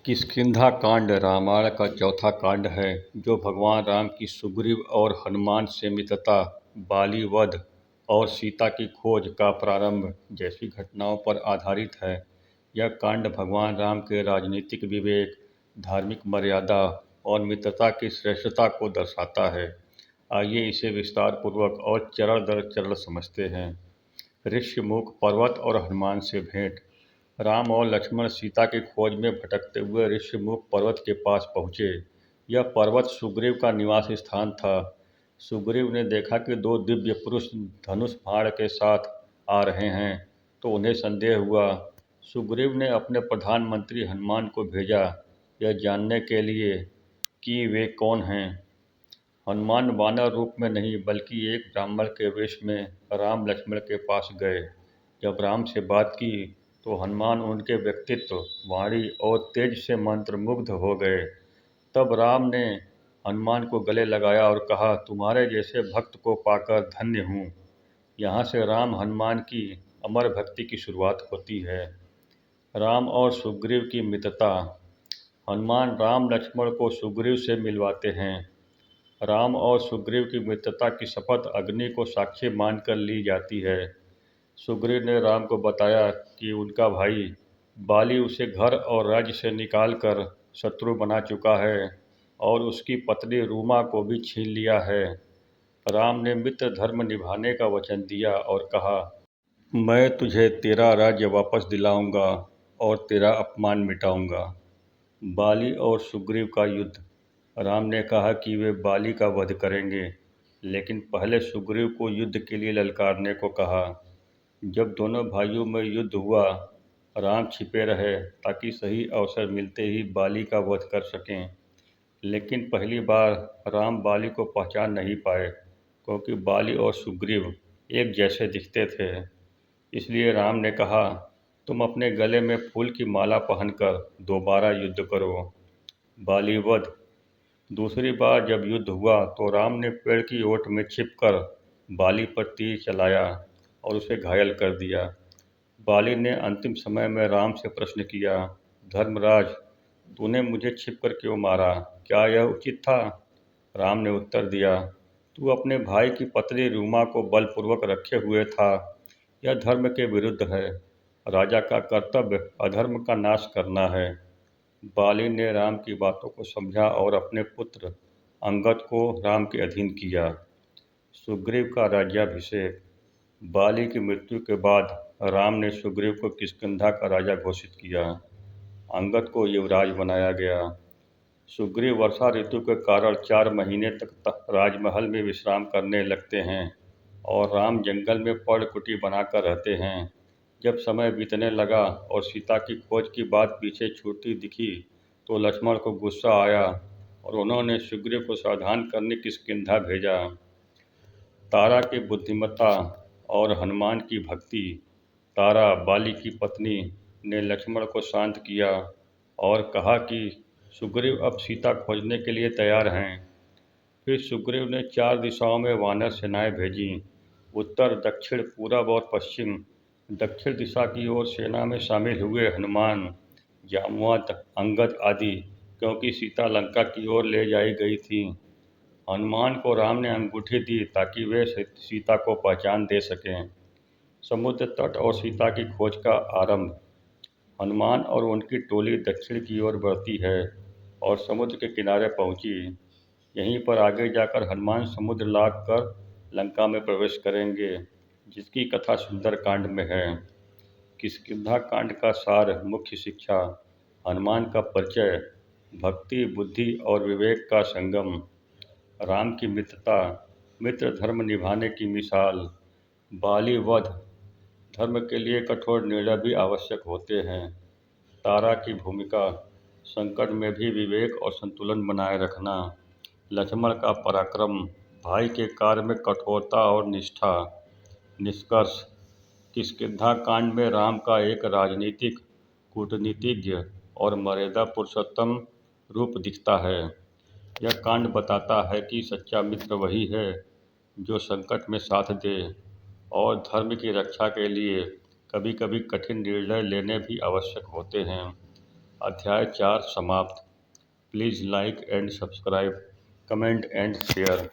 किष्किंधा कांड रामायण का चौथा कांड है जो भगवान राम की सुग्रीव और हनुमान से मित्रता, बाली वध और सीता की खोज का प्रारंभ जैसी घटनाओं पर आधारित है। यह कांड भगवान राम के राजनीतिक विवेक, धार्मिक मर्यादा और मित्रता की श्रेष्ठता को दर्शाता है। आइए इसे विस्तार पूर्वक और चरण दर चरण समझते हैं। ऋष्यमुख पर्वत और हनुमान से भेंट। राम और लक्ष्मण सीता की खोज में भटकते हुए ऋष्यमुख पर्वत के पास पहुँचे। यह पर्वत सुग्रीव का निवास स्थान था। सुग्रीव ने देखा कि दो दिव्य पुरुष धनुष बाण के साथ आ रहे हैं, तो उन्हें संदेह हुआ। सुग्रीव ने अपने प्रधानमंत्री हनुमान को भेजा, यह जानने के लिए कि वे कौन हैं। हनुमान वानर रूप में नहीं बल्कि एक ब्राह्मण के वेश में राम लक्ष्मण के पास गए। जब राम से बात की तो हनुमान उनके व्यक्तित्व, वाणी और तेज से मंत्रमुग्ध हो गए। तब राम ने हनुमान को गले लगाया और कहा, तुम्हारे जैसे भक्त को पाकर धन्य हूँ। यहाँ से राम हनुमान की अमर भक्ति की शुरुआत होती है। राम और सुग्रीव की मित्रता। हनुमान राम लक्ष्मण को सुग्रीव से मिलवाते हैं। राम और सुग्रीव की मित्रता की शपथ अग्नि को साक्षी मानकर ली जाती है। सुग्रीव ने राम को बताया कि उनका भाई बाली उसे घर और राज्य से निकालकर शत्रु बना चुका है और उसकी पत्नी रूमा को भी छीन लिया है। राम ने मित्र धर्म निभाने का वचन दिया और कहा, मैं तुझे तेरा राज्य वापस दिलाऊंगा और तेरा अपमान मिटाऊंगा। बाली और सुग्रीव का युद्ध। राम ने कहा कि वे बाली का वध करेंगे, लेकिन पहले सुग्रीव को युद्ध के लिए ललकारने को कहा। जब दोनों भाइयों में युद्ध हुआ, राम छिपे रहे ताकि सही अवसर मिलते ही बाली का वध कर सकें। लेकिन पहली बार राम बाली को पहचान नहीं पाए, क्योंकि बाली और सुग्रीव एक जैसे दिखते थे। इसलिए राम ने कहा, तुम अपने गले में फूल की माला पहनकर दोबारा युद्ध करो। बाली वध। दूसरी बार जब युद्ध हुआ तो राम ने पेड़ की ओट में छिपकर बाली पर तीर चलाया और उसे घायल कर दिया। बाली ने अंतिम समय में राम से प्रश्न किया, धर्मराज, तूने मुझे छिपकर क्यों मारा? क्या यह उचित था? राम ने उत्तर दिया, तू अपने भाई की पत्नी रूमा को बलपूर्वक रखे हुए था। यह धर्म के विरुद्ध है। राजा का कर्तव्य अधर्म का नाश करना है। बाली ने राम की बातों को समझा और अपने पुत्र अंगद को राम के अधीन किया। सुग्रीव का राज्याभिषेक। बाली की मृत्यु के बाद राम ने सुग्रीव को किष्किंधा का राजा घोषित किया। अंगद को युवराज बनाया गया। सुग्रीव वर्षा ऋतु के कारण 4 महीने तक राजमहल में विश्राम करने लगते हैं और राम जंगल में पर्णकुटी बनाकर रहते हैं। जब समय बीतने लगा और सीता की खोज की बात पीछे छूटती दिखी तो लक्ष्मण को गुस्सा आया और उन्होंने सुग्रीव को सावधान करने किष्किंधा भेजा। तारा की बुद्धिमत्ता और हनुमान की भक्ति। तारा, बाली की पत्नी, ने लक्ष्मण को शांत किया और कहा कि सुग्रीव अब सीता खोजने के लिए तैयार हैं। फिर सुग्रीव ने 4 दिशाओं में वानर सेनाएं भेजीं, उत्तर, दक्षिण, पूरब और पश्चिम। दक्षिण दिशा की ओर सेना में शामिल हुए हनुमान, जामवंत, अंगद आदि, क्योंकि सीता लंका की ओर ले जाई गई थी। हनुमान को राम ने अंगूठी दी ताकि वे सीता को पहचान दे सकें। समुद्र तट और सीता की खोज का आरंभ। हनुमान और उनकी टोली दक्षिण की ओर बढ़ती है और समुद्र के किनारे पहुंची। यहीं पर आगे जाकर हनुमान समुद्र लांघ कर लंका में प्रवेश करेंगे, जिसकी कथा सुंदर कांड में है। किष्किंधा कांड का सार, मुख्य शिक्षा। हनुमान का परिचय, भक्ति, बुद्धि और विवेक का संगम। राम की मित्रता, मित्र धर्म निभाने की मिसाल। बाली वध, धर्म के लिए कठोर निर्णय भी आवश्यक होते हैं। तारा की भूमिका, संकट में भी विवेक और संतुलन बनाए रखना। लक्ष्मण का पराक्रम, भाई के कार्य में कठोरता और निष्ठा। निष्कर्ष, किष्किंधा कांड में राम का एक राजनीतिक, कूटनीतिज्ञ और मर्यादा पुरुषोत्तम रूप दिखता है। यह कांड बताता है कि सच्चा मित्र वही है जो संकट में साथ दे और धर्म की रक्षा के लिए कभी कभी कठिन निर्णय लेने भी आवश्यक होते हैं। अध्याय 4 समाप्त। Please like and subscribe, comment and share.